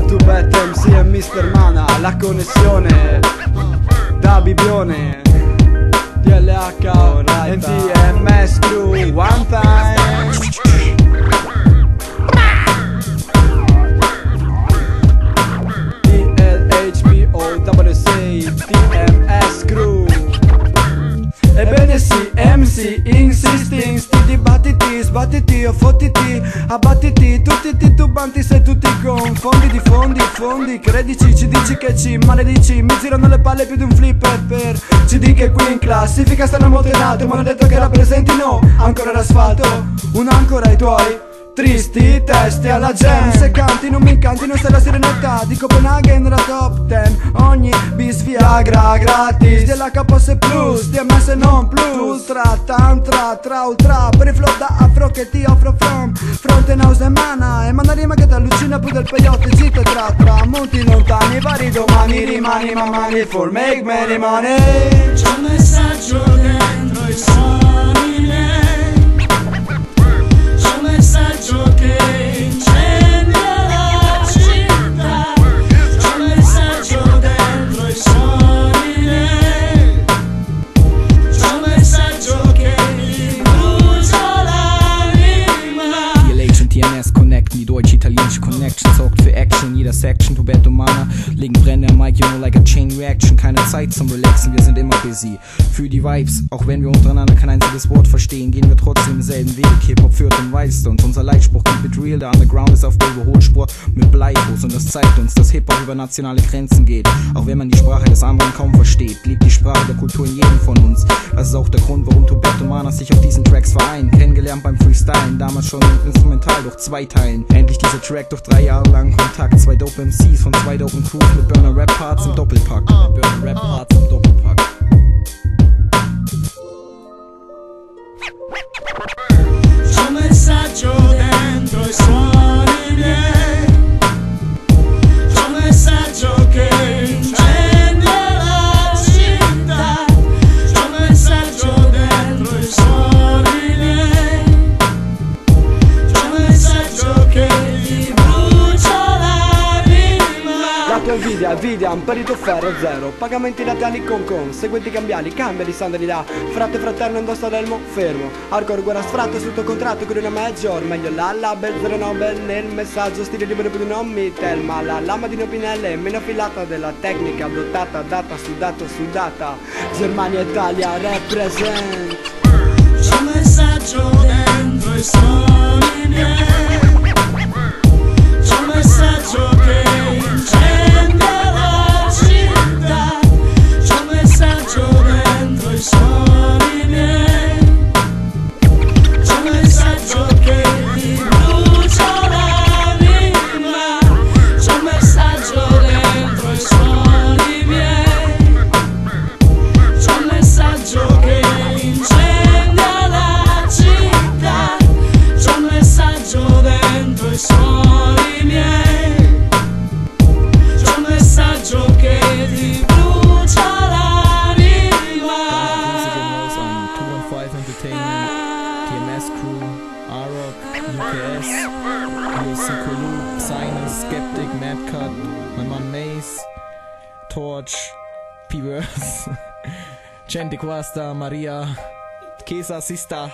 Tubet MC e Mr. Mana, la connessione da Bibione, DLH, NTMS Crew, one time. DLHPO6 TMS Crew. Ebbene sì, MC insisting, sti dibattiti, sbattiti o fottiti, abbattiti, tutti i titubanti se tutti confondi di fondi, credici, ci dici che ci maledici, mi girano le palle più di un flipper per CD che qui in classifica stanno molto in alto, ma hanno detto che rappresentino ancora l'asfalto, un'ancora ai tuoi tristi testi alla jam. Se canti non mi incanti, non sei la sirenetta di Copenaghen nella top 10. Ogni bis Viagra gratis dell'HPS Plus, DMS non plus, ultra tantra tra ultra per il flow da afro che ti offro from fronte nausea e mana, e manda rima che ti allucina più del peyote, zitto e tra monti lontani, vari domani rimani mamani for make many money. C'è un messaggio dentro i suoni miei, messaggio che incendia la città, c'è un messaggio dentro i suoni miei, c'è un messaggio che gli brucia l'anima. DLH und TMS connecten, die deutsch-italienische Connection sorgt für Action, jeder Section, Tubet und Mana legen Brände am Mic, you know, like a chain reaction, keine Zeit zum Relaxen, wir sind immer busy für die Vibes, auch wenn wir untereinander kein einziges Wort verstehen, gehen wir trotzdem denselben Weg, Hip-Hop führt und weist uns, unser Leitspruch keep it real, der Underground ist auf der Überholspur mit Bleibus und das zeigt uns, dass Hip-Hop über nationale Grenzen geht, auch wenn man die Sprache des anderen kaum versteht, lebt die Sprache der Kultur in jedem von uns, das ist auch der Grund, warum Tubet und Mana sich auf diesen Tracks vereinen, kennengelernt beim Freestylen, damals schon instrumental durch 2 Teilen, endlich dieser Track durch 3 Jahre lang Kontakt, 2 dope MCs von 2 dopen Crews mit Burner Rap Parts im Doppelpack, Burner Rap Parts im Doppelpack. C'è un messaggio dentro i suoni miei, c'è un messaggio che incendia la città, c'è un messaggio dentro i suoni miei, c'è un messaggio che gli brucia l'anima. La tua invidia, un perito ferro zero, pagamenti laterali con seguenti cambiali, cambia di sandali da frate fraterno indossa l'elmo fermo, hardcore guerra sfratto sotto contratto con una major, meglio la bezzere Nobel nel messaggio, stile libero più di non mi telma, la lama di Nopinelle meno affilata della tecnica adottata, data, sudata, Germania, Italia, represent. C'è un messaggio dentro i suoni miei, c'è un messaggio che incendia la città, c'è un messaggio dentro i suoni miei, c'è un messaggio che gli brucia l'anima, c'è un messaggio dentro i suoni miei, c'è un messaggio che incendia la città, c'è un messaggio dentro i suoni miei, c'è un messaggio che ti brucia l'anima. Danke gehen raus an 215 Entertainment, TMS Crew, A-Rock, UKS, UC Kulu, Sinus, Skeptic, Madcut, mein Mann Mace, Torch, P-Verse, Gente Quasta, Maria, Kesa Sista.